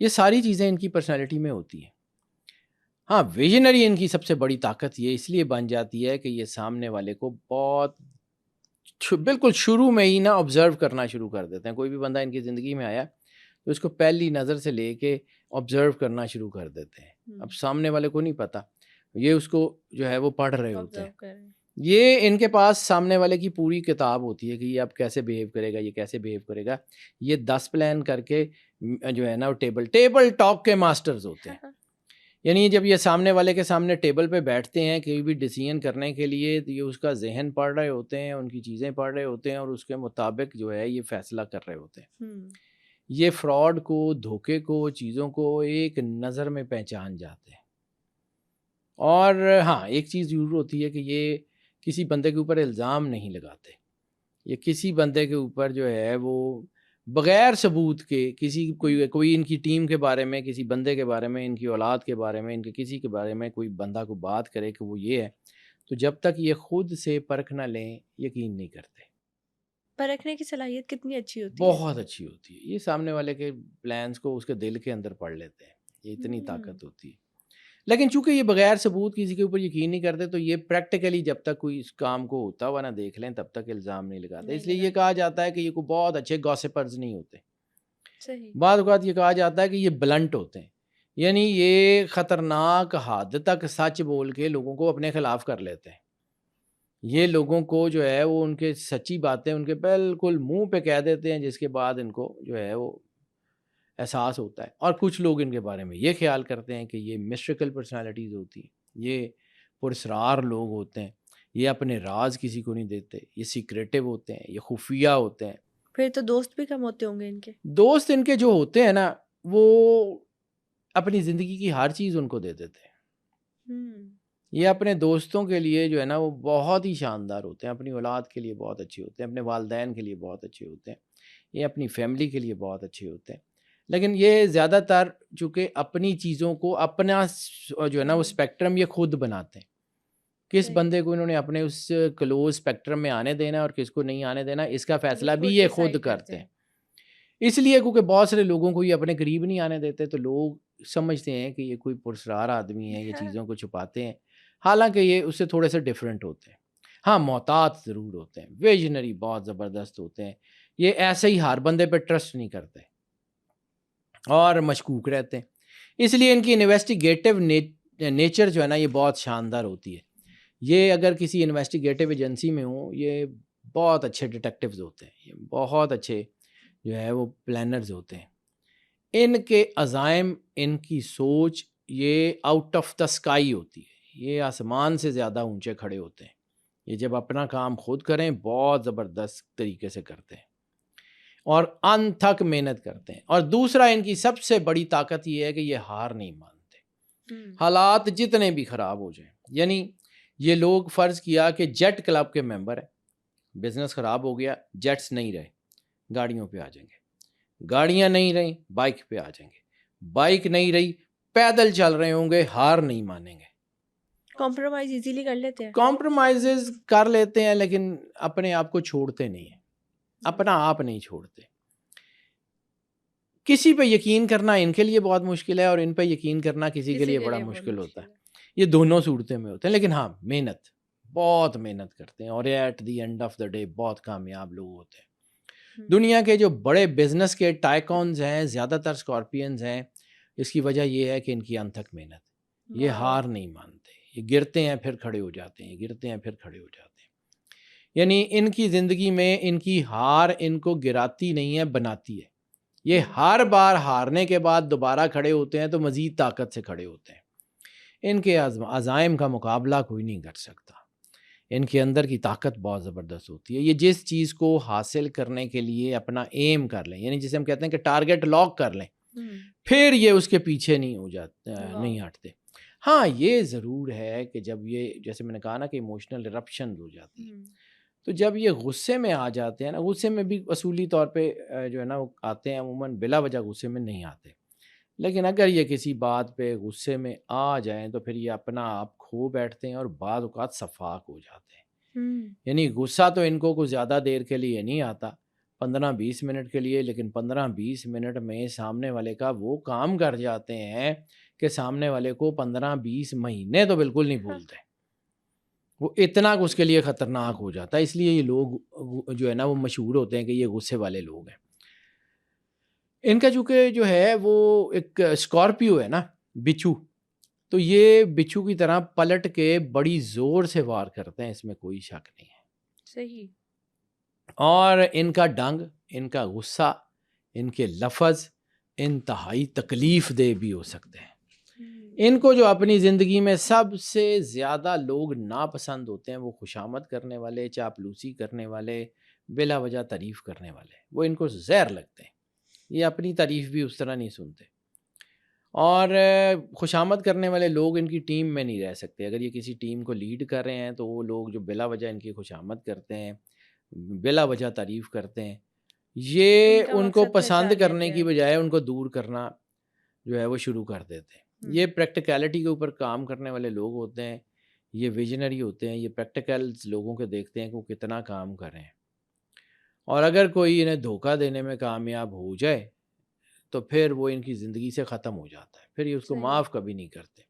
یہ ساری چیزیں ان کی پرسنالٹی میں ہوتی ہیں. ہاں ویژنری ان کی سب سے بڑی طاقت یہ اس لیے بن جاتی ہے کہ یہ سامنے والے کو بہت بالکل شروع میں ہی نا آبزرو کرنا شروع کر دیتے ہیں. کوئی بھی بندہ ان کی زندگی میں آیا تو اس کو پہلی نظر سے لے کے آبزرو کرنا شروع کر دیتے ہیں. اب سامنے والے کو نہیں پتا, یہ اس کو جو ہے وہ پڑھ رہے ہوتے ہیں. یہ ان کے پاس سامنے والے کی پوری کتاب ہوتی ہے کہ یہ اب کیسے بیہیو کرے گا, یہ کیسے بیہیو کرے گا. یہ 10 پلان کر کے جو ہے نا وہ ٹیبل ٹاک کے ماسٹرز ہوتے ہیں. یعنی جب یہ سامنے والے کے سامنے ٹیبل پہ بیٹھتے ہیں کوئی بھی ڈیسیژن کرنے کے لیے تو یہ اس کا ذہن پڑھ رہے ہوتے ہیں, ان کی چیزیں پڑھ رہے ہوتے ہیں اور اس کے مطابق جو ہے یہ فیصلہ کر رہے ہوتے ہیں. یہ فراڈ کو, دھوکے کو, چیزوں کو ایک نظر میں پہچان جاتے ہیں. اور ہاں ایک چیز ضرور ہوتی ہے کہ یہ کسی بندے کے اوپر الزام نہیں لگاتے. یہ کسی بندے کے اوپر جو ہے وہ بغیر ثبوت کے کوئی ان کی ٹیم کے بارے میں, کسی بندے کے بارے میں, ان کی اولاد کے بارے میں, ان کے کسی کے بارے میں کوئی بندہ کو بات کرے کہ وہ یہ ہے, تو جب تک یہ خود سے پرکھ نہ لیں یقین نہیں کرتے. پرکھنے کی صلاحیت کتنی اچھی ہوتی ہے؟ بہت اچھی ہوتی ہے. یہ سامنے والے کے پلانز کو اس کے دل کے اندر پڑھ لیتے ہیں. یہ اتنی طاقت ہوتی ہے. لیکن چونکہ یہ بغیر ثبوت کسی کے اوپر یقین نہیں کرتے تو یہ پریکٹیکلی جب تک کوئی اس کام کو ہوتا ہوا نہ دیکھ لیں تب تک الزام نہیں لگاتے. اس لیے یہ کہا جاتا ہے کہ یہ کوئی بہت اچھے گاسپرز نہیں ہوتے. بعض اوقات یہ کہا جاتا ہے کہ یہ بلنٹ ہوتے ہیں, یعنی یہ خطرناک حد تک سچ بول کے لوگوں کو اپنے خلاف کر لیتے ہیں. یہ لوگوں کو جو ہے وہ ان کے سچی باتیں ان کے بالکل منہ پہ کہہ دیتے ہیں, جس کے بعد ان کو جو ہے وہ احساس ہوتا ہے. اور کچھ لوگ ان کے بارے میں یہ خیال کرتے ہیں کہ یہ مسٹیکل پرسنالٹیز ہوتی ہیں, یہ پراسرار لوگ ہوتے ہیں, یہ اپنے راز کسی کو نہیں دیتے, یہ سیکریٹو ہوتے ہیں, یہ خفیہ ہوتے ہیں. پھر تو دوست بھی کم ہوتے ہوں گے ان کے. دوست ان کے جو ہوتے ہیں نا وہ اپنی زندگی کی ہر چیز ان کو دے دیتے ہیں. یہ اپنے دوستوں کے لیے جو ہے نا وہ بہت ہی شاندار ہوتے ہیں, اپنی اولاد کے لیے بہت اچھے ہوتے ہیں, اپنے والدین کے لیے بہت اچھے ہوتے ہیں, یہ اپنی فیملی کے لیے بہت اچھے ہوتے ہیں. لیکن یہ زیادہ تر چونکہ اپنی چیزوں کو اپنا جو ہے نا وہ اسپیکٹرم یہ خود بناتے ہیں. کس بندے کو انہوں نے اپنے اس کلوز اسپیکٹرم میں آنے دینا اور کس کو نہیں آنے دینا اس کا فیصلہ بھی یہ خود کرتے ہیں. اس لیے کیونکہ بہت سارے لوگوں کو یہ اپنے قریب نہیں آنے دیتے تو لوگ سمجھتے ہیں کہ یہ کوئی پرسرار آدمی ہے, یہ چیزوں کو چھپاتے ہیں, حالانکہ یہ اس سے تھوڑے سے ڈیفرنٹ ہوتے ہیں. ہاں محتاط ضرور ہوتے ہیں, ویژنری بہت زبردست ہوتے ہیں. یہ ایسے ہی ہر بندے پہ ٹرسٹ نہیں کرتے اور مشکوک رہتے ہیں. اس لیے ان کی انویسٹیگیٹو نیچر جو ہے نا یہ بہت شاندار ہوتی ہے. یہ اگر کسی انویسٹیگیٹو ایجنسی میں ہوں یہ بہت اچھے ڈیٹیکٹیوز ہوتے ہیں, یہ بہت اچھے جو ہے وہ پلانرز ہوتے ہیں. ان کے عزائم, ان کی سوچ یہ آؤٹ آف دا اسکائی ہوتی ہے, یہ آسمان سے زیادہ اونچے کھڑے ہوتے ہیں. یہ جب اپنا کام خود کریں بہت زبردست طریقے سے کرتے ہیں اور انتھک محنت کرتے ہیں. اور دوسرا ان کی سب سے بڑی طاقت یہ ہے کہ یہ ہار نہیں مانتے, حالات جتنے بھی خراب ہو جائیں. یعنی یہ لوگ فرض کیا کہ جیٹ کلب کے ممبر ہیں, بزنس خراب ہو گیا, جیٹس نہیں رہے, گاڑیوں پہ آ جائیں گے, گاڑیاں نہیں رہیں بائک پہ آ جائیں گے, بائک نہیں رہی پیدل چل رہے ہوں گے, ہار نہیں مانیں گے. کمپرومائز ایزیلی کر لیتے ہیں, کمپرومائزز کر لیتے ہیں لیکن اپنے آپ کو چھوڑتے نہیں ہیں, اپنا آپ نہیں چھوڑتے. کسی پہ یقین کرنا ان کے لیے بہت مشکل ہے اور ان پہ یقین کرنا کسی کے لیے بڑا مشکل ہوتا ہے. یہ دونوں صورتیں میں ہوتے ہیں. لیکن ہاں محنت, بہت محنت کرتے ہیں اور at the end of the day بہت کامیاب لوگ ہوتے ہیں. دنیا کے جو بڑے بزنس کے ٹائکونز ہیں زیادہ تر اسکارپینز ہیں. اس کی وجہ یہ ہے کہ ان کی انتھک محنت, یہ ہار نہیں مانتے, یہ گرتے ہیں پھر کھڑے ہو جاتے ہیں, گرتے ہیں پھر کھڑے ہو جاتے ہیں. یعنی ان کی زندگی میں ان کی ہار ان کو گراتی نہیں ہے, بناتی ہے. یہ ہر بار ہارنے کے بعد دوبارہ کھڑے ہوتے ہیں تو مزید طاقت سے کھڑے ہوتے ہیں. ان کے عزائم کا مقابلہ کوئی نہیں کر سکتا. ان کے اندر کی طاقت بہت زبردست ہوتی ہے. یہ جس چیز کو حاصل کرنے کے لیے اپنا ایم کر لیں, یعنی جسے ہم کہتے ہیں کہ ٹارگٹ لاک کر لیں, پھر یہ اس کے پیچھے نہیں ہو جاتے, نہیں ہٹتے. ہاں یہ ضرور ہے کہ جب یہ جیسے میں نے کہا نا کہ ایموشنل ایرپشنز ہو جاتی ہیں, تو جب یہ غصے میں آ جاتے ہیں نا, غصے میں بھی اصولی طور پہ جو ہے نا وہ آتے ہیں, عموماً بلا وجہ غصے میں نہیں آتے. لیکن اگر یہ کسی بات پہ غصے میں آ جائیں تو پھر یہ اپنا آپ کھو بیٹھتے ہیں اور بعض اوقات صفاق ہو جاتے ہیں. یعنی غصہ تو ان کو کچھ زیادہ دیر کے لیے نہیں آتا, 15-20 منٹ کے لیے، لیکن 15-20 منٹ میں سامنے والے کا وہ کام کر جاتے ہیں کہ سامنے والے کو 15-20 مہینے تو بالکل نہیں بھولتے. وہ اتنا اس کے لیے خطرناک ہو جاتا ہے. اس لیے یہ لوگ جو ہے نا وہ مشہور ہوتے ہیں کہ یہ غصے والے لوگ ہیں. ان کا چونکہ جو ہے وہ ایک اسکارپیو ہے نا، بچھو، تو یہ بچھو کی طرح پلٹ کے بڑی زور سے وار کرتے ہیں، اس میں کوئی شک نہیں ہے. صحیح. اور ان کا ڈنگ، ان کا غصہ، ان کے لفظ انتہائی تکلیف دہ بھی ہو سکتے ہیں. ان کو جو اپنی زندگی میں سب سے زیادہ لوگ ناپسند ہوتے ہیں وہ خوشامد کرنے والے، چاپلوسی کرنے والے، بلا وجہ تعریف کرنے والے. وہ ان کو زہر لگتے ہیں. یہ اپنی تعریف بھی اس طرح نہیں سنتے. اور خوشامد کرنے والے لوگ ان کی ٹیم میں نہیں رہ سکتے. اگر یہ کسی ٹیم کو لیڈ کر رہے ہیں تو وہ لوگ جو بلا وجہ ان کی خوشامد کرتے ہیں، بلا وجہ تعریف کرتے ہیں، یہ ان کو پسند کرنے کی بجائے ان کو دور کرنا جو ہے وہ شروع کر دیتے ہیں. یہ پریکٹیکلٹی کے اوپر کام کرنے والے لوگ ہوتے ہیں، یہ ویژنری ہوتے ہیں، یہ پریکٹیکل لوگوں کے دیکھتے ہیں کہ وہ کتنا کام کر رہے ہیں. اور اگر کوئی انہیں دھوکہ دینے میں کامیاب ہو جائے تو پھر وہ ان کی زندگی سے ختم ہو جاتا ہے. پھر یہ اس کو معاف کبھی نہیں کرتے.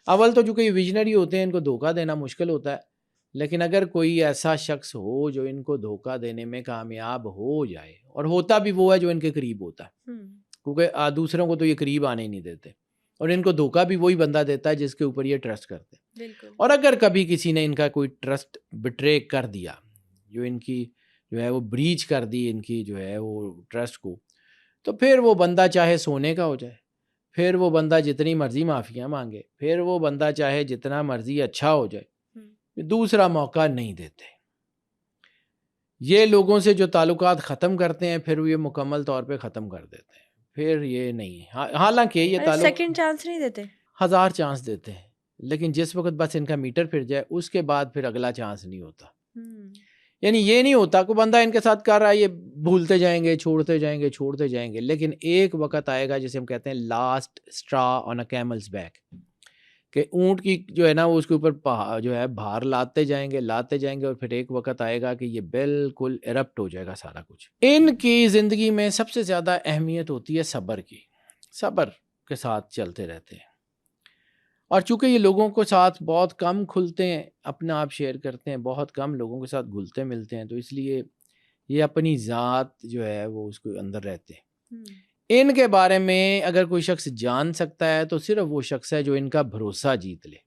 اول تو چونکہ یہ ویژنری ہوتے ہیں، ان کو دھوکہ دینا مشکل ہوتا ہے. لیکن اگر کوئی ایسا شخص ہو جو ان کو دھوکہ دینے میں کامیاب ہو جائے، اور ہوتا بھی وہ ہے جو ان کے قریب ہوتا ہے، کیونکہ دوسروں کو تو یہ قریب آنے ہی نہیں دیتے، اور ان کو دھوکہ بھی وہی بندہ دیتا ہے جس کے اوپر یہ ٹرسٹ کرتے ہیں. بالکل. اور اگر کبھی کسی نے ان کا کوئی ٹرسٹ بٹرے کر دیا، جو ان کی جو ہے وہ بریچ کر دی ان کی جو ہے وہ ٹرسٹ کو، تو پھر وہ بندہ چاہے سونے کا ہو جائے، پھر وہ بندہ جتنی مرضی معافیاں مانگے، پھر وہ بندہ چاہے جتنا مرضی اچھا ہو جائے، دوسرا موقع نہیں دیتے. یہ لوگوں سے جو تعلقات ختم کرتے ہیں پھر وہ یہ مکمل طور پہ ختم کر دیتے ہیں. پھر یہ نہیں ہے. حالانکہ یہ تعلق سیکنڈ چانس نہیں دیتے، 1000 چانس دیتے ہیں، لیکن جس وقت بس ان کا میٹر پھر جائے اس کے بعد پھر اگلا چانس نہیں ہوتا. یعنی یہ نہیں ہوتا کہ بندہ ان کے ساتھ کر رہا ہے، یہ بھولتے جائیں گے، چھوڑتے جائیں گے، لیکن ایک وقت آئے گا جسے ہم کہتے ہیں لاسٹ اسٹرا آن اے کیملز بیک، کہ اونٹ کی جو ہے نا وہ اس کے اوپر جو ہے بھار لاتے جائیں گے، اور پھر ایک وقت آئے گا کہ یہ بالکل ایرپٹ ہو جائے گا سارا کچھ. ان کی زندگی میں سب سے زیادہ اہمیت ہوتی ہے صبر کی. صبر کے ساتھ چلتے رہتے ہیں. اور چونکہ یہ لوگوں کے ساتھ بہت کم کھلتے ہیں، اپنا آپ شیئر کرتے ہیں، بہت کم لوگوں کے ساتھ گھلتے ملتے ہیں، تو اس لیے یہ اپنی ذات جو ہے وہ اس کے اندر رہتے ہیں. ان کے بارے میں اگر کوئی شخص جان سکتا ہے تو صرف وہ شخص ہے جو ان کا بھروسہ جیت لے.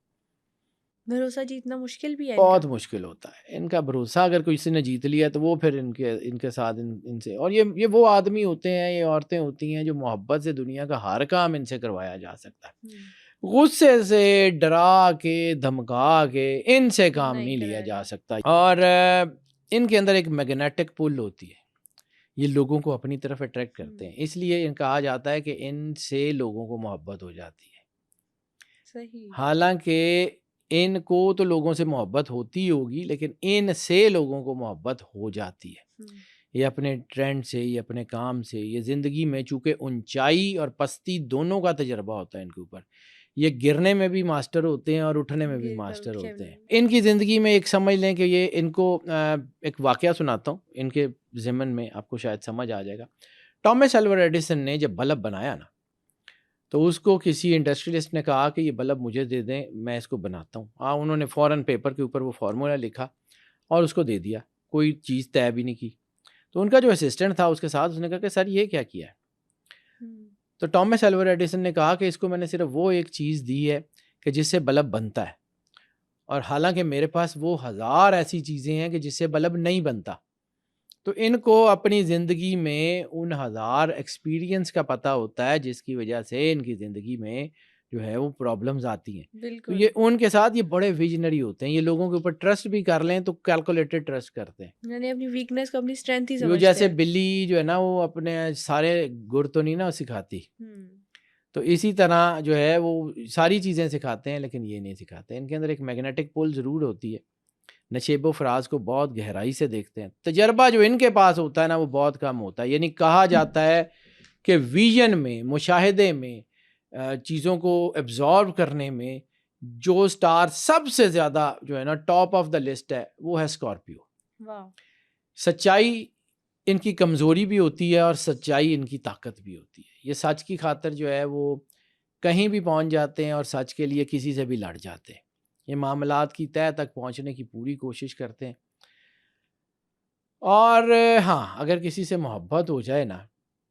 بھروسہ جیتنا مشکل بھی ہے، بہت مشکل ہوتا ہے. ان کا بھروسہ اگر کسی نے جیت لیا تو وہ پھر ان کے ساتھ ان سے، اور یہ وہ آدمی ہوتے ہیں، یہ عورتیں ہوتی ہیں جو محبت سے دنیا کا ہر کام ان سے کروایا جا سکتا ہے. غصے سے، ڈرا کے، دھمکا کے ان سے کام نہیں لیا جا سکتا. اور ان کے اندر ایک میگنیٹک پل ہوتی ہے، یہ لوگوں کو اپنی طرف اٹریکٹ کرتے ہیں. اس لیے ان کہا جاتا ہے کہ ان سے لوگوں کو محبت ہو جاتی ہے. صحیح. حالانکہ ان کو تو لوگوں سے محبت ہوتی ہوگی، لیکن ان سے لوگوں کو محبت ہو جاتی ہے. یہ اپنے ٹرینڈ سے، یہ اپنے کام سے، یہ زندگی میں چونکہ اونچائی اور پستی دونوں کا تجربہ ہوتا ہے ان کے اوپر، یہ گرنے میں بھی ماسٹر ہوتے ہیں اور اٹھنے میں بھی ماسٹر ہوتے ہیں. ان کی زندگی میں ایک سمجھ لیں کہ یہ ان کو ایک واقعہ سناتا ہوں ان کے ضمن میں، آپ کو شاید سمجھ آ جائے گا. ٹامس ایلوا ایڈیسن نے جب بلب بنایا نا تو اس کو کسی انڈسٹریلسٹ نے کہا کہ یہ بلب مجھے دے دیں، میں اس کو بناتا ہوں. انہوں نے فوراً پیپر کے اوپر وہ فارمولا لکھا اور اس کو دے دیا، کوئی چیز طے بھی نہیں کی. تو ان کا جو اسسٹنٹ تھا اس کے ساتھ، اس نے کہا کہ سر یہ کیا کیا ہے؟ تو ٹامس ایلوا ایڈیسن نے کہا کہ اس کو میں نے صرف وہ ایک چیز دی ہے کہ جس سے بلب بنتا ہے، اور حالانکہ میرے پاس وہ 1000 ایسی چیزیں ہیں کہ جس سے بلب نہیں بنتا. تو ان کو اپنی زندگی میں ان 1000 ایکسپیرینس کا پتہ ہوتا ہے جس کی وجہ سے ان کی زندگی میں جو ہے وہ پرابلمز آتی ہیں. تو یہ ان کے ساتھ یہ بڑے ویژنری ہوتے ہیں. یہ لوگوں کے اوپر ٹرسٹ بھی کر لیں تو کیلکولیٹڈ ٹرسٹ کرتے ہیں، یعنی اپنی ویکنس کو اپنی اسٹرینتھ ہی وہ سمجھتے جیسے ہیں. بلی جو ہے نا وہ اپنے سارے گر تو نہیں نا سکھاتی، تو اسی طرح جو ہے وہ ساری چیزیں سکھاتے ہیں لیکن یہ نہیں سکھاتے. ان کے اندر ایک میگنیٹک پول ضرور ہوتی ہے. نشیب و فراز کو بہت گہرائی سے دیکھتے ہیں. تجربہ جو ان کے پاس ہوتا ہے نا وہ بہت کم ہوتا ہے. یعنی کہا جاتا ہے کہ ویژن میں، مشاہدے میں، چیزوں کو ایبزارو کرنے میں جو سٹار سب سے زیادہ جو ہے نا ٹاپ آف دا لسٹ ہے وہ ہے اسکارپیو. سچائی ان کی کمزوری بھی ہوتی ہے اور سچائی ان کی طاقت بھی ہوتی ہے. یہ سچ کی خاطر جو ہے وہ کہیں بھی پہنچ جاتے ہیں اور سچ کے لیے کسی سے بھی لڑ جاتے ہیں. یہ معاملات کی تہہ تک پہنچنے کی پوری کوشش کرتے ہیں. اور ہاں اگر کسی سے محبت ہو جائے نا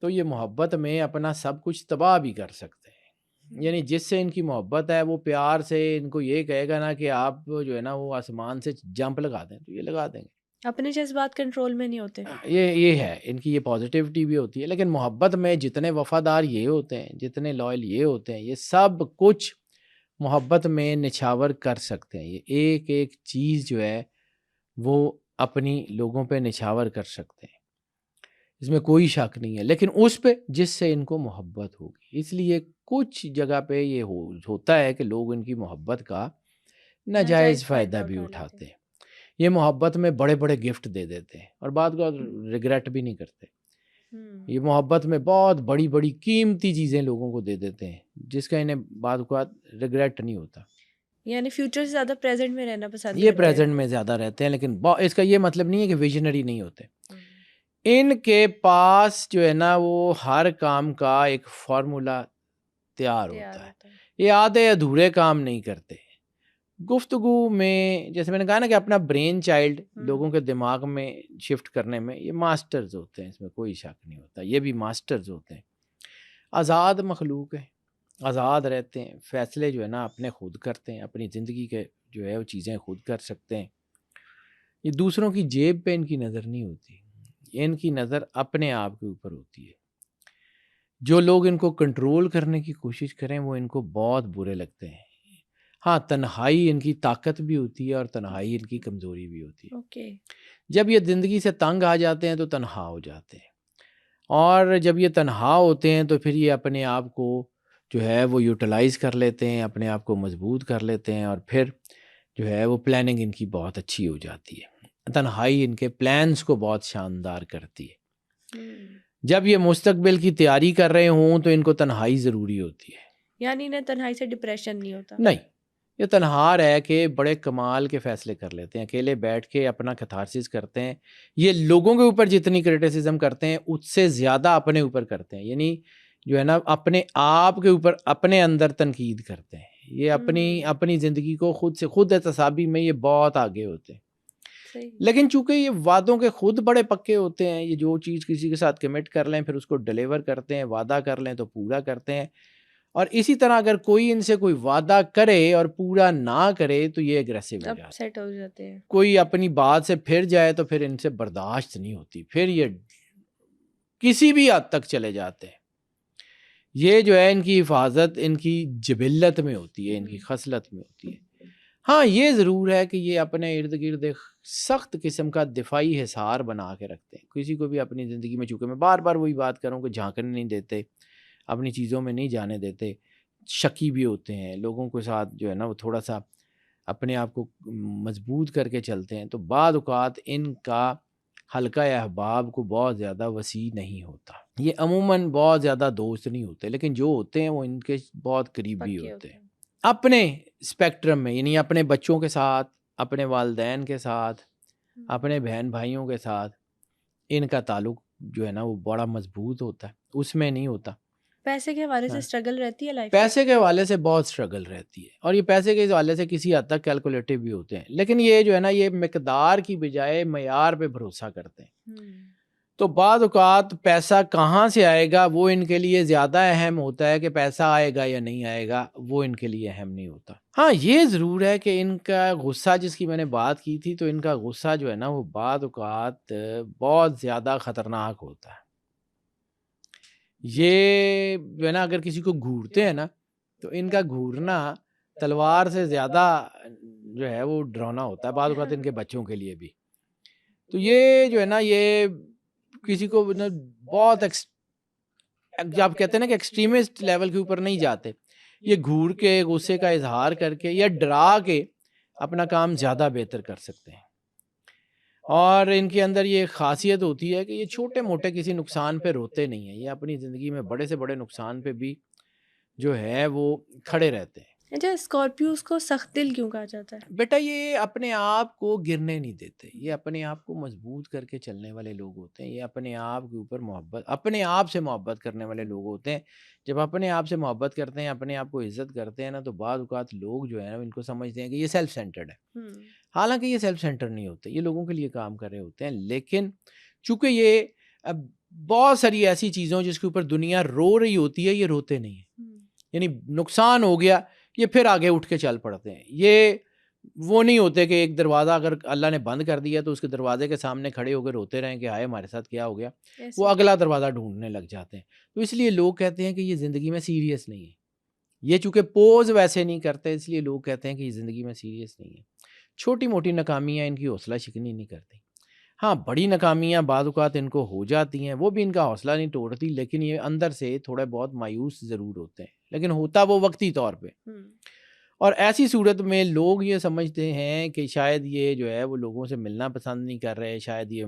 تو یہ محبت میں اپنا سب کچھ تباہ بھی کر سکتے ہیں. یعنی جس سے ان کی محبت ہے وہ پیار سے ان کو یہ کہے گا نا کہ آپ جو ہے نا وہ آسمان سے جمپ لگا دیں تو یہ لگا دیں گے. اپنے جذبات کنٹرول میں نہیں ہوتے. یہ ہے ان کی یہ پازیٹیوٹی بھی ہوتی ہے. لیکن محبت میں جتنے وفادار یہ ہوتے ہیں, جتنے لائل یہ ہوتے ہیں, یہ سب کچھ محبت میں نچھاور کر سکتے ہیں. یہ ایک ایک چیز جو ہے وہ اپنی لوگوں پہ نچھاور کر سکتے ہیں, اس میں کوئی شک نہیں ہے. لیکن اس پہ جس سے ان کو محبت ہوگی. اس لیے کچھ جگہ پہ یہ ہوتا ہے کہ لوگ ان کی محبت کا ناجائز فائدہ بھی اٹھاتے ہیں. یہ محبت میں بڑے بڑے گفٹ دے دیتے ہیں اور بعد کو ریگریٹ بھی نہیں کرتے. یہ محبت میں بہت بڑی بڑی قیمتی چیزیں لوگوں کو دے دیتے ہیں جس کا انہیں بعد کو ریگریٹ نہیں ہوتا. یعنی فیوچر سے زیادہ پریزنٹ میں رہنا پسند یہ پریزنٹ میں زیادہ رہتے ہیں. لیکن اس کا یہ مطلب نہیں ہے کہ ویژنری نہیں ہوتے. ان کے پاس جو ہے نا وہ ہر کام کا ایک فارمولا تیار ہوتا ہے. یہ آدھے ادھورے کام نہیں کرتے. گفتگو میں جیسے میں نے کہا نا کہ اپنا برین چائلڈ لوگوں کے دماغ میں شفٹ کرنے میں یہ ماسٹرز ہوتے ہیں, اس میں کوئی شک نہیں ہوتا. یہ بھی ماسٹرز ہوتے ہیں. آزاد مخلوق ہیں, آزاد رہتے ہیں, فیصلے جو ہے نا اپنے خود کرتے ہیں, اپنی زندگی کے جو ہے وہ چیزیں خود کر سکتے ہیں. یہ دوسروں کی جیب پہ ان کی نظر نہیں ہوتی, ان کی نظر اپنے آپ کے اوپر ہوتی ہے. جو لوگ ان کو کنٹرول کرنے کی کوشش کریں وہ ان کو بہت برے لگتے ہیں. ہاں تنہائی ان کی طاقت بھی ہوتی ہے اور تنہائی ان کی کمزوری بھی ہوتی ہے. جب یہ زندگی سے تنگ آ جاتے ہیں تو تنہا ہو جاتے ہیں, اور جب یہ تنہا ہوتے ہیں تو پھر یہ اپنے آپ کو جو ہے وہ یوٹیلائز کر لیتے ہیں, اپنے آپ کو مضبوط کر لیتے ہیں, اور پھر جو ہے وہ پلاننگ ان کی بہت اچھی ہو جاتی ہے. تنہائی ان کے پلانز کو بہت شاندار کرتی ہے. جب یہ مستقبل کی تیاری کر رہے ہوں تو ان کو تنہائی ضروری ہوتی ہے. یعنی انہیں تنہائی سے ڈپریشن نہیں ہوتا. نہیں, یہ تنہا رہ کے بڑے کمال کے فیصلے کر لیتے ہیں. اکیلے بیٹھ کے اپنا کتھارسس کرتے ہیں. یہ لوگوں کے اوپر جتنی کرٹیسزم کرتے ہیں اس سے زیادہ اپنے اوپر کرتے ہیں. یعنی جو ہے نا اپنے آپ کے اوپر اپنے اندر تنقید کرتے ہیں. یہ اپنی زندگی کو خود سے خود احتسابی میں یہ بہت آگے ہوتے ہیں. لیکن چونکہ یہ وعدوں کے خود بڑے پکے ہوتے ہیں, یہ جو چیز کسی کے ساتھ کمٹ کر لیں پھر اس کو ڈیلیور کرتے ہیں, وعدہ کر لیں تو پورا کرتے ہیں. اور اسی طرح اگر کوئی ان سے کوئی وعدہ کرے اور پورا نہ کرے تو یہ اگریسو ہو جاتے ہیں. کوئی اپنی بات سے پھر جائے تو پھر ان سے برداشت نہیں ہوتی, پھر یہ کسی بھی حد تک چلے جاتے ہیں. یہ جو ہے ان کی حفاظت ان کی جبلت میں ہوتی ہے, ان کی خصلت میں ہوتی ہے. ہاں یہ ضرور ہے کہ یہ اپنے ارد گرد سخت قسم کا دفاعی حصار بنا کے رکھتے ہیں. کسی کو بھی اپنی زندگی میں, چونکہ میں بار بار وہی بات کروں کہ جھانکنے نہیں دیتے, اپنی چیزوں میں نہیں جانے دیتے, شکی بھی ہوتے ہیں, لوگوں کے ساتھ جو ہے نا وہ تھوڑا سا اپنے آپ کو مضبوط کر کے چلتے ہیں. تو بعض اوقات ان کا حلقہ احباب کو بہت زیادہ وسیع نہیں ہوتا. یہ عموماً بہت زیادہ دوست نہیں ہوتے, لیکن جو ہوتے ہیں وہ ان کے بہت قریبی ہوتے ہیں. اپنے اسپیکٹرم میں, یعنی اپنے بچوں کے ساتھ, اپنے والدین کے ساتھ, اپنے بہن بھائیوں کے ساتھ ان کا تعلق جو ہے نا وہ بڑا مضبوط ہوتا ہے, اس میں نہیں ہوتا. پیسے کے حوالے سے سٹرگل رہتی ہے لائف, پیسے کے حوالے سے بہت سٹرگل رہتی ہے, اور یہ پیسے کے حوالے سے کسی حد تک کیلکولیٹو بھی ہوتے ہیں. لیکن یہ جو ہے نا یہ مقدار کی بجائے معیار پہ بھروسہ کرتے ہیں. تو بعض اوقات پیسہ کہاں سے آئے گا وہ ان کے لیے زیادہ اہم ہوتا ہے کہ پیسہ آئے گا یا نہیں آئے گا, وہ ان کے لیے اہم نہیں ہوتا. ہاں یہ ضرور ہے کہ ان کا غصہ جس کی میں نے بات کی تھی, تو ان کا غصہ جو ہے نا وہ بعض اوقات بہت زیادہ خطرناک ہوتا ہے. یہ جو ہے نا اگر کسی کو گھورتے ہیں نا تو ان کا گھورنا تلوار سے زیادہ جو ہے وہ ڈراؤنا ہوتا ہے بعض اوقات ان کے بچوں کے لیے بھی. تو یہ جو ہے نا یہ کسی کو بہت آپ کہتے ہیں نا کہ ایکسٹریمسٹ لیول کے اوپر نہیں جاتے, یہ گھور کے غصے کا اظہار کر کے یا ڈرا کے اپنا کام زیادہ بہتر کر سکتے ہیں. اور ان کے اندر یہ خاصیت ہوتی ہے کہ یہ چھوٹے موٹے کسی نقصان پہ روتے نہیں ہیں, یہ اپنی زندگی میں بڑے سے بڑے نقصان پہ بھی جو ہے وہ کھڑے رہتے ہیں. اچھا، اسکارپیوز کو سخت دل کیوں کہا جاتا ہے؟ بیٹا یہ اپنے آپ کو گرنے نہیں دیتے، یہ اپنے آپ کو مضبوط کر کے چلنے والے لوگ ہوتے ہیں، یہ اپنے آپ کے اوپر اپنے آپ سے محبت کرنے والے لوگ ہوتے ہیں۔ جب اپنے آپ سے محبت کرتے ہیں، اپنے آپ کو عزت کرتے ہیں نا، تو بعض اوقات لوگ جو ہے نا ان کو سمجھتے ہیں کہ یہ سیلف سینٹرڈ ہے، حالانکہ یہ سیلف سینٹرڈ نہیں ہوتے، یہ لوگوں کے لیے کام کر رہے ہوتے ہیں۔ لیکن چونکہ یہ اب بہت ساری ایسی چیزوں جس کے اوپر دنیا رو رہی ہوتی ہے، یہ روتے نہیں ہیں، یعنی نقصان ہو گیا یہ پھر آگے اٹھ کے چل پڑتے ہیں۔ یہ وہ نہیں ہوتے کہ ایک دروازہ اگر اللہ نے بند کر دیا تو اس کے دروازے کے سامنے کھڑے ہو کے روتے رہیں کہ ہائے ہمارے ساتھ کیا ہو گیا، وہ اگلا دروازہ ڈھونڈنے لگ جاتے ہیں۔ تو اس لیے لوگ کہتے ہیں کہ یہ زندگی میں سیریس نہیں ہے، یہ چونکہ پوز ویسے نہیں کرتے اس لیے لوگ کہتے ہیں کہ یہ زندگی میں سیریس نہیں ہے۔ چھوٹی موٹی ناکامیاں ان کی حوصلہ شکنی نہیں کرتی، ہاں بڑی ناکامیاں بعض اوقات ان کو ہو جاتی ہیں، وہ بھی ان کا حوصلہ نہیں توڑتی، لیکن یہ اندر سے تھوڑے بہت مایوس ضرور ہوتے ہیں، لیکن ہوتا وہ وقتی طور پہ۔ اور ایسی صورت میں لوگ یہ سمجھتے ہیں کہ شاید یہ جو ہے وہ لوگوں سے ملنا پسند نہیں کر رہے، شاید یہ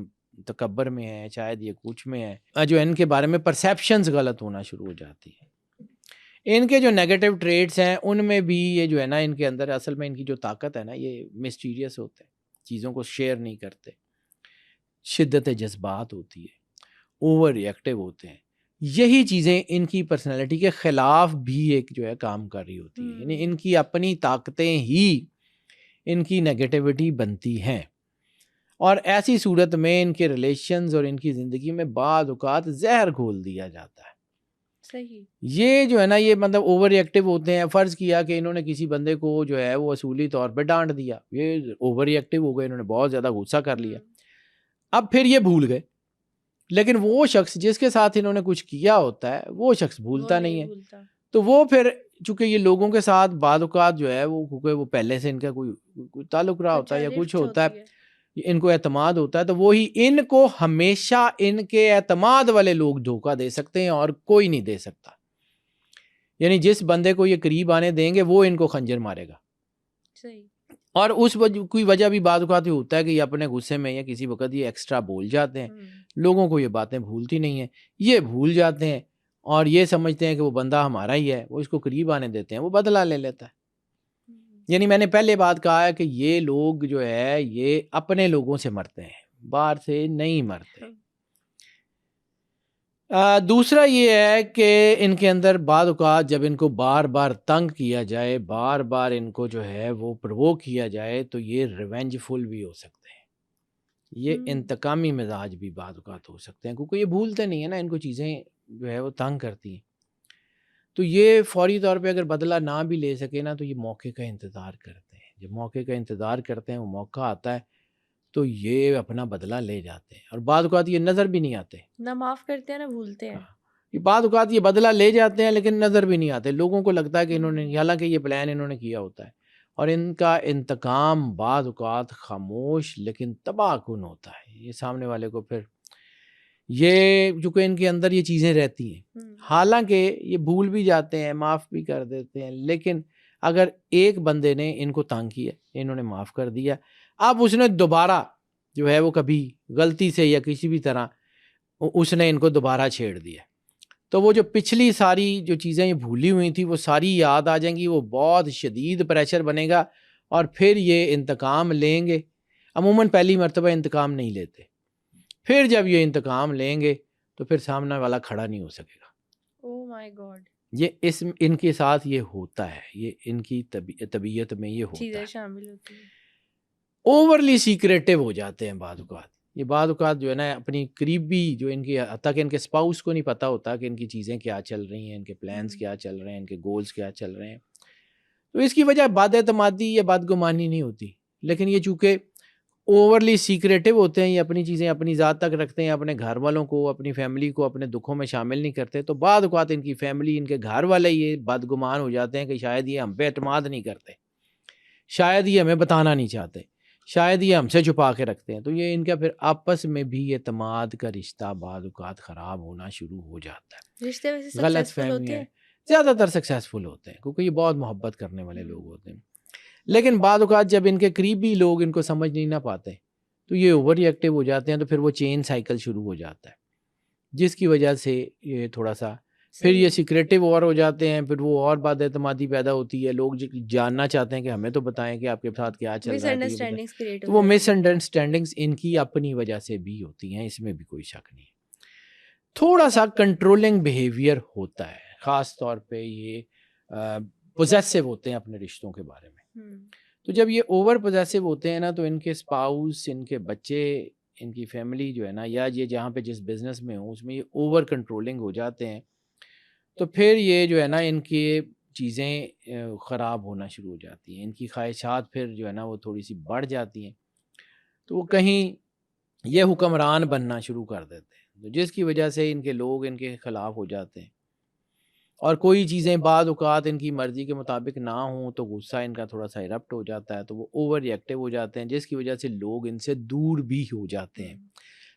تکبر میں ہے، شاید یہ کچھ میں ہے، جو ان کے بارے میں پرسیپشنز غلط ہونا شروع ہو جاتی ہیں۔ ان کے جو نیگیٹو ٹریٹس ہیں ان میں بھی یہ جو ہے نا ان کے اندر اصل میں ان کی جو طاقت ہے نا یہ مسٹیریس ہوتے ہیں، چیزوں کو شیئر نہیں کرتے، شدت جذبات ہوتی ہے، اوور ری ایکٹیو ہوتے ہیں، یہی چیزیں ان کی پرسنالٹی کے خلاف بھی ایک جو ہے کام کر رہی ہوتی ہے، یعنی ان کی اپنی طاقتیں ہی ان کی نیگیٹیوٹی بنتی ہیں، اور ایسی صورت میں ان کے ریلیشنز اور ان کی زندگی میں بعض اوقات زہر گھول دیا جاتا ہے۔ صحیح، یہ جو ہے نا یہ مطلب اوور ری ایکٹیو ہوتے ہیں۔ فرض کیا کہ انہوں نے کسی بندے کو جو ہے وہ اصولی طور پہ ڈانٹ دیا، یہ اوور ری ایکٹیو ہو گئے، انہوں نے بہت زیادہ غصہ کر لیا، اب پھر یہ بھول گئے، لیکن وہ شخص جس کے ساتھ انہوں نے کچھ کیا ہوتا ہے وہ شخص بھولتا نہیں ہے، تو وہ پھر چونکہ یہ لوگوں کے ساتھ بعض اوقات جو ہے وہ کیونکہ وہ پہلے سے ان کا کوئی تعلق رہا ہوتا ہے یا کچھ ہوتا ہے، ان کو اعتماد ہوتا ہے، تو وہی ان کو ہمیشہ ان کے اعتماد والے لوگ دھوکہ دے سکتے ہیں اور کوئی نہیں دے سکتا، یعنی جس بندے کو یہ قریب آنے دیں گے وہ ان کو خنجر مارے گا۔ صحیح، اور اس کوئی وجہ بھی بعض اوقات یہ ہوتا ہے کہ یہ اپنے غصے میں یا کسی وقت یہ ایکسٹرا بول جاتے ہیں، لوگوں کو یہ باتیں بھولتی نہیں ہیں، یہ بھول جاتے ہیں اور یہ سمجھتے ہیں کہ وہ بندہ ہمارا ہی ہے، وہ اس کو قریب آنے دیتے ہیں، وہ بدلہ لے لیتا ہے۔ یعنی میں نے پہلے بات کہا ہے کہ یہ لوگ جو ہے یہ اپنے لوگوں سے مرتے ہیں، باہر سے نہیں مرتے۔ دوسرا یہ ہے کہ ان کے اندر بعض اوقات جب ان کو بار بار تنگ کیا جائے، بار بار ان کو جو ہے وہ پرووک کیا جائے تو یہ ریونج فل بھی ہو سکتے ہیں، یہ انتقامی مزاج بھی بعض اوقات ہو سکتے ہیں، کیونکہ یہ بھولتے نہیں ہیں نا، ان کو چیزیں جو ہے وہ تنگ کرتی ہیں، تو یہ فوری طور پہ اگر بدلہ نہ بھی لے سکے نا تو یہ موقع کا انتظار کرتے ہیں، جب موقع کا انتظار کرتے ہیں وہ موقع آتا ہے تو یہ اپنا بدلہ لے جاتے ہیں، اور بعض اوقات یہ نظر بھی نہیں آتے، نہ معاف کرتے ہیں نہ بھولتے ہیں، یہ بعض اوقات یہ بدلہ لے جاتے ہیں لیکن نظر بھی نہیں آتے، لوگوں کو لگتا ہے کہ انہوں نے، حالانکہ یہ پلان انہوں نے کیا ہوتا ہے، اور ان کا انتقام بعض اوقات خاموش لیکن تباہ کن ہوتا ہے، یہ سامنے والے کو پھر یہ چونکہ ان کے اندر یہ چیزیں رہتی ہیں، حالانکہ یہ بھول بھی جاتے ہیں، معاف بھی کر دیتے ہیں، لیکن اگر ایک بندے نے ان کو تنگ کیا، انہوں نے معاف کر دیا، اب اس نے دوبارہ جو ہے وہ کبھی غلطی سے یا کسی بھی طرح اس نے ان کو دوبارہ چھیڑ دیا، تو وہ جو پچھلی ساری جو چیزیں یہ بھولی ہوئی تھی وہ ساری یاد آ جائیں گی، وہ بہت شدید پریشر بنے گا اور پھر یہ انتقام لیں گے۔ عموماً پہلی مرتبہ انتقام نہیں لیتے، پھر جب یہ انتقام لیں گے تو پھر سامنے والا کھڑا نہیں ہو سکے گا۔ اوہ مائی گاڈ، یہ ان کے ساتھ یہ ہوتا ہے، یہ ان کی طبیعت میں یہ ہوتا چیزیں ہے، شامل ہوتی ہیں، اوورلی سیکریٹو ہو جاتے ہیں بعض اوقات، یہ بعض اوقات جو ہے نا اپنی قریبی جو ان کی حتیٰ کہ ان کے اسپاؤس کو نہیں پتہ ہوتا کہ ان کی چیزیں کیا چل رہی ہیں، ان کے پلانز کیا چل رہے ہیں، ان کے گولز کیا چل رہے ہیں، تو اس کی وجہ بد اعتمادی یا بدگمانی نہیں ہوتی، لیکن یہ چونکہ اوورلی سیکریٹو ہوتے ہیں، یہ اپنی چیزیں اپنی ذات تک رکھتے ہیں، اپنے گھر والوں کو، اپنی فیملی کو اپنے دکھوں میں شامل نہیں کرتے، تو بعض اوقات ان کی فیملی، ان کے گھر والے یہ بدگمان ہو جاتے ہیں کہ شاید یہ ہم پہ اعتماد نہیں کرتے، شاید یہ ہمیں بتانا نہیں چاہتے، شاید یہ ہم سے چھپا کے رکھتے ہیں، تو یہ ان کا پھر آپس میں بھی اعتماد کا رشتہ بعض اوقات خراب ہونا شروع ہو جاتا ہے، رشتے ویسے غلط سکسیسفل ہوتے فہمیاں ہیں، زیادہ تر سکسیسفل ہوتے ہیں کیونکہ یہ بہت محبت کرنے والے لوگ ہوتے ہیں، لیکن بعض اوقات جب ان کے قریبی لوگ ان کو سمجھ نہیں نہ پاتے تو یہ اوور ری ایکٹیو ہو جاتے ہیں، تو پھر وہ چین سائیکل شروع ہو جاتا ہے، جس کی وجہ سے یہ تھوڑا سا پھر یہ سیکریٹو اور ہو جاتے ہیں، پھر وہ اور بد اعتمادی پیدا ہوتی ہے، لوگ جاننا چاہتے ہیں کہ ہمیں تو بتائیں کہ آپ کے ساتھ کیا چل مس رہا ہے، تو یہ بتائیں. انڈرسٹینڈنگس کریٹ تو ہو وہ مس جاتی ہیں. انڈرسٹینڈنگس ان کی اپنی وجہ سے بھی ہوتی ہیں، اس میں بھی کوئی شک نہیں. تھوڑا سا کنٹرولنگ بیہیویئر ہوتا ہے، خاص طور پہ یہ پوزیسو ہوتے ہیں اپنے رشتوں کے بارے میں. تو جب یہ اوور پوزیسو ہوتے ہیں نا، تو ان کے اسپاؤس، ان کے بچے، ان کی فیملی جو ہے نا، یا یہ جہاں پہ جس بزنس میں ہوں اس میں یہ اوور کنٹرولنگ ہو جاتے ہیں، تو پھر یہ جو ہے نا ان کی چیزیں خراب ہونا شروع ہو جاتی ہیں. ان کی خواہشات پھر جو ہے نا وہ تھوڑی سی بڑھ جاتی ہیں، تو وہ کہیں یہ حکمران بننا شروع کر دیتے ہیں، جس کی وجہ سے ان کے لوگ ان کے خلاف ہو جاتے ہیں. اور کوئی چیزیں بعض اوقات ان کی مرضی کے مطابق نہ ہوں تو غصہ ان کا تھوڑا سا ایرپٹ ہو جاتا ہے، تو وہ اوور ریئیکٹیو ہو جاتے ہیں، جس کی وجہ سے لوگ ان سے دور بھی ہو جاتے ہیں.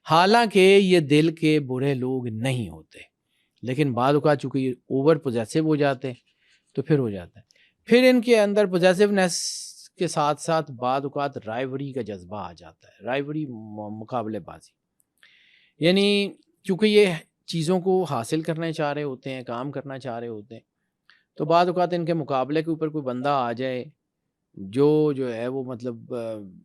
حالانکہ یہ دل کے برے لوگ نہیں ہوتے، لیکن بعض اوقات چونکہ یہ اوور پوزیسو ہو جاتے ہیں تو پھر ہو جاتا ہے. پھر ان کے اندر پوزیسونیس کے ساتھ ساتھ بعض اوقات رائیوری کا جذبہ آ جاتا ہے. رائیوری مقابلے بازی، یعنی چونکہ یہ چیزوں کو حاصل کرنا چاہ رہے ہوتے ہیں، کام کرنا چاہ رہے ہوتے ہیں، تو بعض اوقات ان کے مقابلے کے اوپر کوئی بندہ آ جائے جو ہے وہ مطلب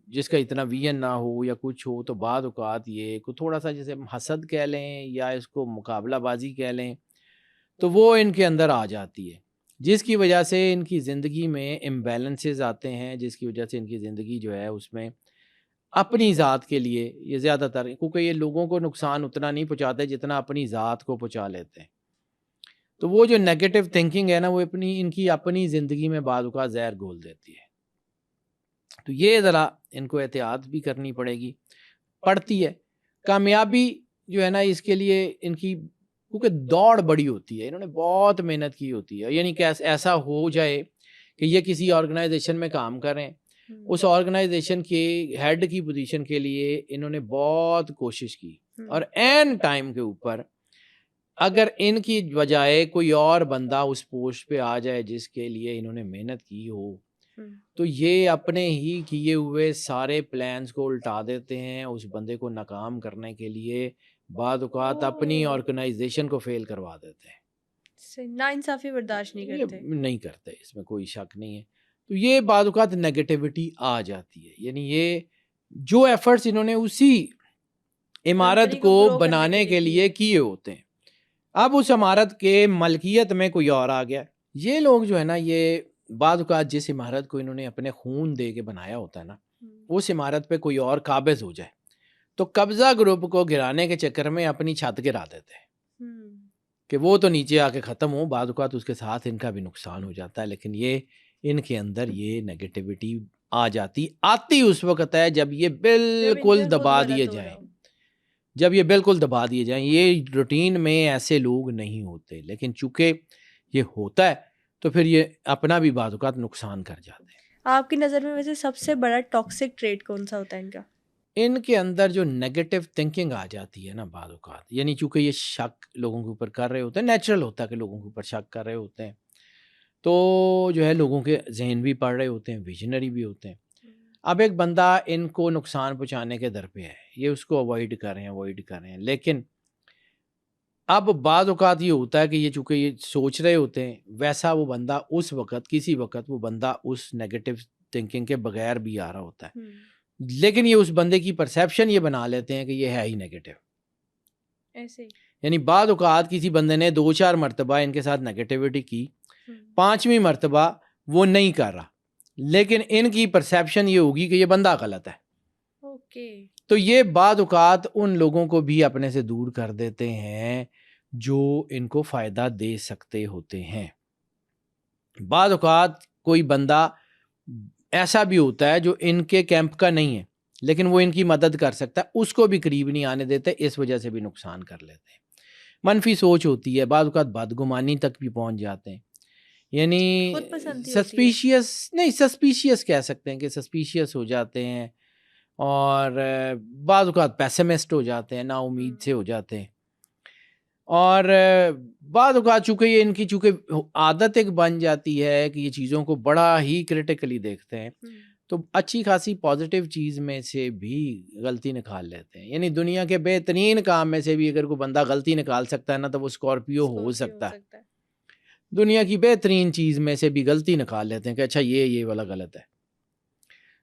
جس کا اتنا ویژن نہ ہو یا کچھ ہو، تو بعض اوقات یہ کو تھوڑا سا جیسے حسد کہہ لیں یا اس کو مقابلہ بازی کہہ لیں، تو وہ ان کے اندر آ جاتی ہے، جس کی وجہ سے ان کی زندگی میں امبیلنسز آتے ہیں، جس کی وجہ سے ان کی زندگی جو ہے اس میں اپنی ذات کے لیے یہ زیادہ تر، کیونکہ یہ لوگوں کو نقصان اتنا نہیں پہنچاتے جتنا اپنی ذات کو پہنچا لیتے ہیں. تو وہ جو نیگیٹو تھنکنگ ہے نا، وہ ان کی اپنی زندگی میں بعض اوقات زہر گھول دیتی ہے. تو یہ ذرا ان کو احتیاط بھی کرنی پڑتی ہے. کامیابی جو ہے نا اس کے لیے ان کی کیونکہ دوڑ بڑی ہوتی ہے، انہوں نے بہت محنت کی ہوتی ہے، یعنی کہ ایسا ہو جائے کہ یہ کسی آرگنائزیشن میں کام کر رہے ہیں، اس آرگنائزیشن کے ہیڈ کی پوزیشن کے لیے انہوں نے بہت کوشش کی، اور این ٹائم کے اوپر اگر ان کی بجائے کوئی اور بندہ اس پوسٹ پہ آ جائے جس کے لیے انہوں نے محنت کی ہو، تو یہ اپنے ہی کیے ہوئے سارے پلانز کو الٹا دیتے ہیں، اس بندے کو ناکام کرنے کے لیے بعض اوقات اپنی آرگنائزیشن کو فیل کروا دیتے ہیں. ناانصافی برداشت نہیں کرتے، اس میں کوئی شک نہیں ہے. تو یہ بعض اوقات نیگیٹیوٹی آ جاتی ہے، یعنی یہ جو ایفرٹس انہوں نے اسی عمارت کو بنانے کے لیے کیے ہوتے ہیں، اب اس عمارت کے ملکیت میں کوئی اور آ گیا. یہ لوگ جو ہے نا، یہ بعض اوقات جس عمارت کو انہوں نے اپنے خون دے کے بنایا ہوتا ہے نا، اس عمارت پہ کوئی اور قابض ہو جائے تو قبضہ گروپ کو گرانے کے چکر میں اپنی چھت گرا دیتے ہیں کہ وہ تو نیچے آ کے ختم ہو. بعض اوقات اس کے ساتھ ان کا بھی نقصان ہو جاتا ہے، لیکن یہ ان کے اندر یہ نیگیٹیوٹی آتی اس وقت ہے جب یہ بالکل دبا دیے جائیں، جب یہ بالکل دبا دیے جائیں. یہ روٹین میں ایسے لوگ نہیں ہوتے، لیکن چونکہ یہ ہوتا ہے تو پھر یہ اپنا بھی بعض اوقات نقصان کر جاتے ہیں. آپ کی نظر میں ویسے سب سے بڑا ٹاکسک ٹریٹ کون سا ہوتا ہے ان کا؟ ان کے اندر جو نیگیٹو تھنکنگ آ جاتی ہے نا بعض اوقات، یعنی چونکہ یہ شک لوگوں کے اوپر کر رہے ہوتے ہیں، نیچرل ہوتا ہے کہ لوگوں کے اوپر شک کر رہے ہوتے ہیں، تو جو ہے لوگوں کے ذہن بھی پڑھ رہے ہوتے ہیں، ویژنری بھی ہوتے ہیں. اب ایک بندہ ان کو نقصان پہنچانے کے در پہ ہے، یہ اس کو اوائڈ کر رہے ہیں، لیکن اب بعض اوقات یہ ہوتا ہے کہ یہ چونکہ یہ سوچ رہے ہوتے ہیں ویسا وہ بندہ اس وقت کسی وقت وہ بندہ اس نیگیٹو تھنکنگ کے بغیر بھی آ رہا ہوتا ہے، لیکن یہ اس بندے کی پرسیپشن یہ بنا لیتے ہیں کہ یہ ہے ہی نیگیٹو. ایسے یعنی بعض اوقات کسی بندے نے 2-4 مرتبہ ان کے ساتھ نیگیٹیوٹی کی، 5ویں مرتبہ وہ نہیں کر رہا، لیکن ان کی پرسیپشن یہ ہوگی کہ یہ بندہ غلط ہے. تو یہ بعض اوقات ان لوگوں کو بھی اپنے سے دور کر دیتے ہیں جو ان کو فائدہ دے سکتے ہوتے ہیں. بعض اوقات کوئی بندہ ایسا بھی ہوتا ہے جو ان کے کیمپ کا نہیں ہے لیکن وہ ان کی مدد کر سکتا ہے، اس کو بھی قریب نہیں آنے دیتے، اس وجہ سے بھی نقصان کر لیتے ہیں. منفی سوچ ہوتی ہے، بعض اوقات بدگمانی تک بھی پہنچ جاتے ہیں، یعنی سسپیشیس کہہ سکتے ہیں کہ سسپیشیس ہو جاتے ہیں، اور بعض اوقات پیسمسٹ ہو جاتے ہیں، نا امید سے ہو جاتے ہیں. اور بعض اوقات چونکہ یہ ان کی عادت ایک بن جاتی ہے کہ یہ چیزوں کو بڑا ہی کریٹیکلی دیکھتے ہیں، تو اچھی خاصی پازیٹیو چیز میں سے بھی غلطی نکال لیتے ہیں. یعنی دنیا کے بہترین کام میں سے بھی اگر کوئی بندہ غلطی نکال سکتا ہے نا تو وہ اسکارپیو ہو سکتا ہے. دنیا کی بہترین چیز میں سے بھی غلطی نکال لیتے ہیں کہ اچھا یہ والا غلط ہے.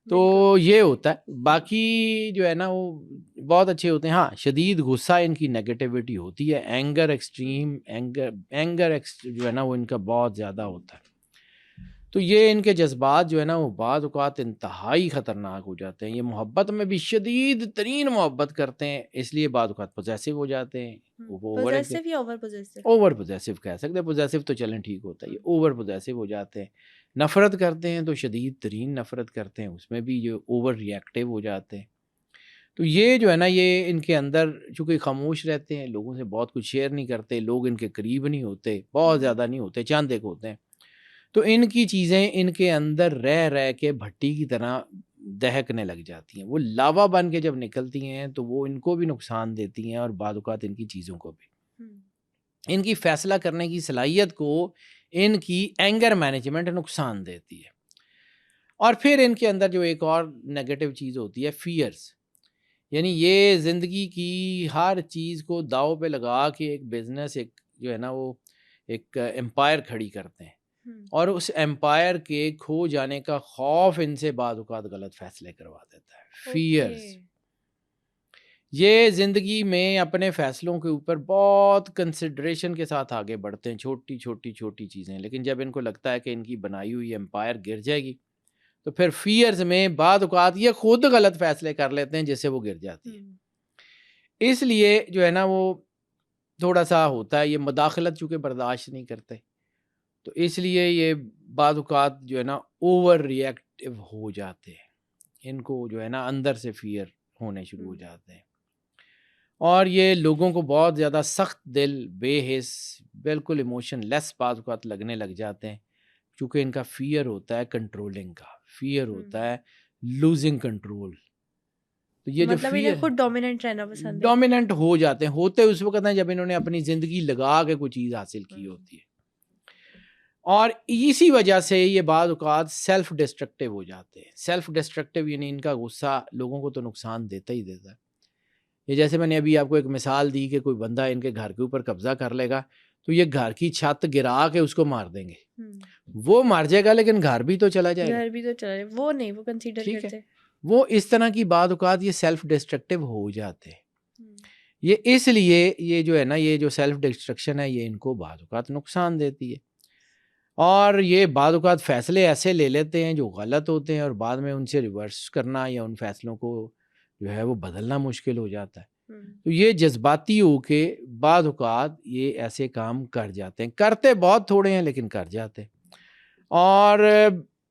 تو یہ ہوتا ہے. باقی جو ہے نا وہ بہت اچھے ہوتے ہیں. ہاں شدید غصہ ان کی نیگیٹیوٹی ہوتی ہے. اینگر ایکسٹریم اینگر جو ہے نا وہ ان کا بہت زیادہ ہوتا ہے. تو یہ ان کے جذبات جو ہے نا وہ بعض اوقات انتہائی خطرناک ہو جاتے ہیں. یہ محبت میں بھی شدید ترین محبت کرتے ہیں, اس لیے بعض اوقات پوزیسو ہو جاتے ہیں. اوور پوزیسو کہہ سکتے ہیں. پوزیسو تو چلیں ٹھیک ہوتا ہے, یہ اوور پوزیسو ہو جاتے ہیں. نفرت کرتے ہیں تو شدید ترین نفرت کرتے ہیں, اس میں بھی یہ اوور ریئیکٹیو ہو جاتے ہیں. تو یہ جو ہے نا یہ ان کے اندر چونکہ خاموش رہتے ہیں, لوگوں سے بہت کچھ شیئر نہیں کرتے, لوگ ان کے قریب نہیں ہوتے, بہت زیادہ نہیں ہوتے, چند ایک ہوتے ہیں. تو ان کی چیزیں ان کے اندر رہ کے بھٹی کی طرح دہکنے لگ جاتی ہیں. وہ لاوا بن کے جب نکلتی ہیں تو وہ ان کو بھی نقصان دیتی ہیں اور بعض اوقات ان کی چیزوں کو بھی. ان کی فیصلہ کرنے کی صلاحیت کو ان کی اینگر مینجمنٹ نقصان دیتی ہے. اور پھر ان کے اندر جو ایک اور نیگیٹو چیز ہوتی ہے فیئرز. یعنی یہ زندگی کی ہر چیز کو داؤ پہ لگا کے ایک بزنس ایک جو ہے نا وہ ایک امپائر کھڑی کرتے ہیں, اور اس امپائر کے کھو جانے کا خوف ان سے بعض اوقات غلط فیصلے کروا دیتا ہے. فیئرز یہ زندگی میں اپنے فیصلوں کے اوپر بہت کنسیڈریشن کے ساتھ آگے بڑھتے ہیں, چھوٹی چھوٹی چیزیں, لیکن جب ان کو لگتا ہے کہ ان کی بنائی ہوئی امپائر گر جائے گی تو پھر فیئرز میں بعض اوقات یہ خود غلط فیصلے کر لیتے ہیں جس سے وہ گر جاتی ہے. اس لیے جو ہے نا وہ تھوڑا سا ہوتا ہے, یہ مداخلت چونکہ برداشت نہیں کرتے, تو اس لیے یہ بعض اوقات جو ہے نا اوور ریئیکٹیو ہو جاتے ہیں. ان کو جو ہے نا اندر سے فیئر ہونے شروع ہو جاتے ہیں, اور یہ لوگوں کو بہت زیادہ سخت دل, بے حس, بالکل ایموشن لیس بعض اوقات لگنے لگ جاتے ہیں, چونکہ ان کا فیئر ہوتا ہے کنٹرولنگ کا, فیئر ہوتا ہے لوزنگ کنٹرول. تو یہ جو فیئر خود ڈومیننٹ رہنا پسند ہے, ڈومیننٹ ہو جاتے ہیں, ہوتے اس وقت ہیں جب انہوں نے اپنی زندگی لگا کے کوئی چیز حاصل کی ہوتی ہے. اور اسی وجہ سے یہ بعض اوقات سیلف ڈسٹرکٹیو ہو جاتے ہیں. سیلف ڈسٹرکٹیو یعنی ان کا غصہ لوگوں کو تو نقصان دیتا ہی دیتا ہے. یہ جیسے میں نے ابھی آپ کو ایک مثال دی کہ کوئی بندہ ان کے گھر کے اوپر قبضہ کر لے گا تو یہ گھر کی چھت گرا کے اس کو مار دیں گے. وہ مار جائے گا لیکن گھر بھی تو چلا جائے گا, وہ نہیں, وہ کنسیڈر کرتے. وہ اس طرح کی بعض اوقات یہ سیلف ڈسٹرکٹیو ہو جاتے ہیں. یہ اس لیے یہ جو ہے نا یہ جو سیلف ڈسٹرکشن ہے یہ ان کو بعض اوقات نقصان دیتی ہے, اور یہ بعض اوقات فیصلے ایسے لے لیتے ہیں جو غلط ہوتے ہیں, اور بعد میں ان سے ریورس کرنا یا ان فیصلوں کو جو ہے وہ بدلنا مشکل ہو جاتا ہے. تو یہ جذباتی ہو کے بعض اوقات یہ ایسے کام کر جاتے ہیں, کرتے بہت تھوڑے ہیں لیکن کر جاتے ہیں. اور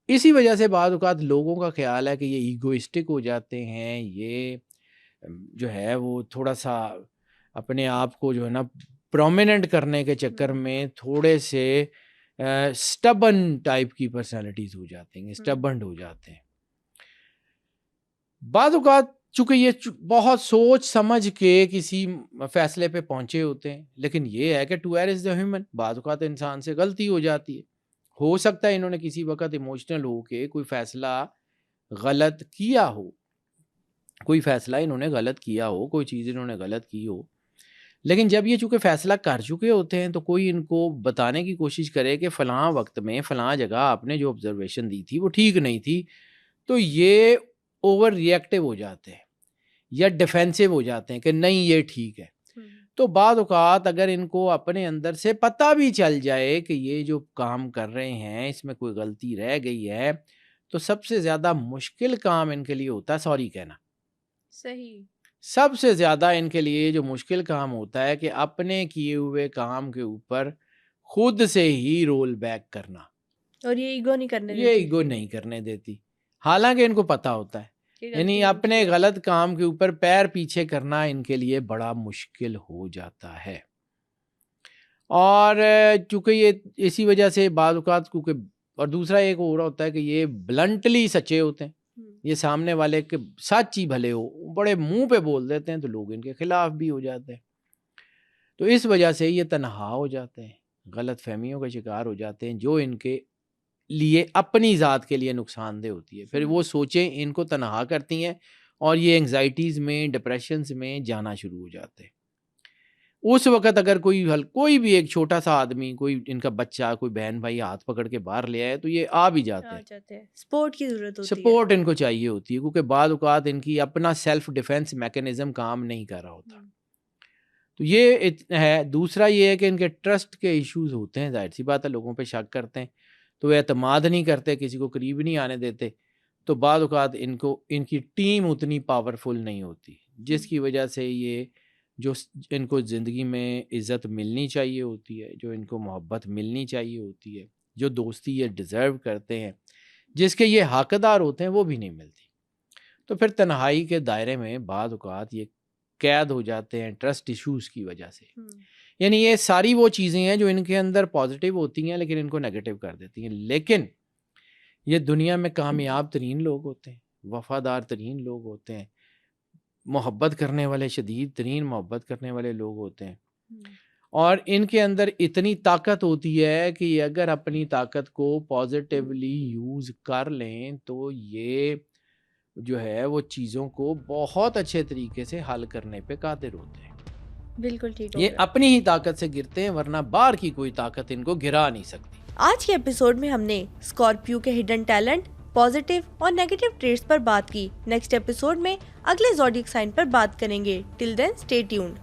اسی وجہ سے بعض اوقات لوگوں کا خیال ہے کہ یہ ایگوئسٹک ہو جاتے ہیں, یہ جو ہے وہ تھوڑا سا اپنے آپ کو جو ہے نا پرومیننٹ کرنے کے چکر میں تھوڑے سے سٹبن ٹائپ کی پرسنالٹیز ہو جاتے ہیں, سٹبنڈ ہو جاتے ہیں. بعض اوقات چونکہ یہ بہت سوچ سمجھ کے کسی فیصلے پہ پہنچے ہوتے ہیں, لیکن یہ ہے کہ to err is the human, بعض اوقات انسان سے غلطی ہو جاتی ہے. ہو سکتا ہے انہوں نے کسی وقت ایموشنل ہو کے کوئی فیصلہ غلط کیا ہو, کوئی فیصلہ انہوں نے غلط کیا ہو, کوئی چیز انہوں نے غلط کی ہو, لیکن جب یہ چونکہ فیصلہ کر چکے ہوتے ہیں تو کوئی ان کو بتانے کی کوشش کرے کہ فلاں وقت میں فلاں جگہ آپ نے جو آبزرویشن دی تھی وہ ٹھیک نہیں تھی, تو یہ اوور ریئیکٹیو ہو جاتے ہیں یا ڈیفینسو ہو جاتے ہیں کہ نہیں یہ ٹھیک ہے. تو بعض اوقات اگر ان کو اپنے اندر سے پتہ بھی چل جائے کہ یہ جو کام کر رہے ہیں اس میں کوئی غلطی رہ گئی ہے, تو سب سے زیادہ مشکل کام ان کے لیے ہوتا ہے سوری کہنا. صحیح. سب سے زیادہ ان کے لیے جو مشکل کام ہوتا ہے کہ اپنے کیے ہوئے کام کے اوپر خود سے ہی رول بیک کرنا, اور یہ ایگو نہیں کرنے دیتی, حالانکہ ان کو پتہ ہوتا ہے. یعنی اپنے غلط کام کے اوپر پیر پیچھے کرنا ان کے لیے بڑا مشکل ہو جاتا ہے. اور چونکہ یہ اسی وجہ سے بعض اوقات کیونکہ, اور دوسرا ایک اور ہوتا ہے کہ یہ بلنٹلی سچے ہوتے ہیں, یہ سامنے والے کے سچ ہی بھلے ہو بڑے منہ پہ بول دیتے ہیں تو لوگ ان کے خلاف بھی ہو جاتے ہیں. تو اس وجہ سے یہ تنہا ہو جاتے ہیں, غلط فہمیوں کا شکار ہو جاتے ہیں جو ان کے لیے اپنی ذات کے لیے نقصان دہ ہوتی ہے. پھر وہ سوچیں ان کو تنہا کرتی ہیں اور یہ انگزائٹیز میں ڈپریشنز میں جانا شروع ہو جاتے ہیں. اس وقت اگر کوئی بھی ایک چھوٹا سا آدمی، کوئی ان کا بچہ، کوئی بہن بھائی ہاتھ پکڑ کے باہر لے آئے تو یہ آ بھی جاتے ہیں. سپورٹ کی ضرورت ہوتی ہے. سپورٹ ان کو چاہیے ہوتی ہے کیونکہ بعض اوقات ان کی اپنا سیلف ڈیفense میکینزم کام نہیں کر رہا ہوتا. تو یہ ہے. دوسرا یہ ہے کہ ان کے ٹرسٹ کے ایشوز ہوتے ہیں. ظاہر سی بات ہے لوگوں پہ شک کرتے ہیں تو وہ اعتماد نہیں کرتے، کسی کو قریب نہیں آنے دیتے. تو بعض اوقات ان کی ٹیم اتنی پاورفل نہیں ہوتی، جس کی وجہ سے یہ جو ان کو زندگی میں عزت ملنی چاہیے ہوتی ہے، جو ان کو محبت ملنی چاہیے ہوتی ہے، جو دوستی یہ ڈیزرو کرتے ہیں، جس کے یہ حقدار ہوتے ہیں، وہ بھی نہیں ملتی. تو پھر تنہائی کے دائرے میں بعض اوقات یہ قید ہو جاتے ہیں ٹرسٹ ایشوز کی وجہ سے. یعنی یہ ساری وہ چیزیں ہیں جو ان کے اندر پازیٹیو ہوتی ہیں لیکن ان کو نیگیٹو کر دیتی ہیں. لیکن یہ دنیا میں کامیاب ترین لوگ ہوتے ہیں، وفادار ترین لوگ ہوتے ہیں، محبت کرنے والے، شدید ترین محبت کرنے والے لوگ ہوتے ہیں. اور ان کے اندر اتنی طاقت ہوتی ہے کہ اگر اپنی طاقت کو پازیٹیولی یوز کر لیں تو یہ جو ہے وہ چیزوں کو بہت اچھے طریقے سے حل کرنے پہ قادر ہوتے ہیں. بالکل ٹھیک. یہ اپنی ہی طاقت سے گرتے ہیں ورنہ باہر کی کوئی طاقت ان کو گرا نہیں سکتی. آج کے ایپیسوڈ میں ہم نے اسکارپیو کے ہڈن ٹیلنٹ، پازیٹیو اور نیگیٹو ٹریٹس پر بات کی. نیکسٹ ایپیسوڈ میں اگلے زوڈیک سائن پر بات کریں گے. ٹل دین اسٹے ٹیونڈ.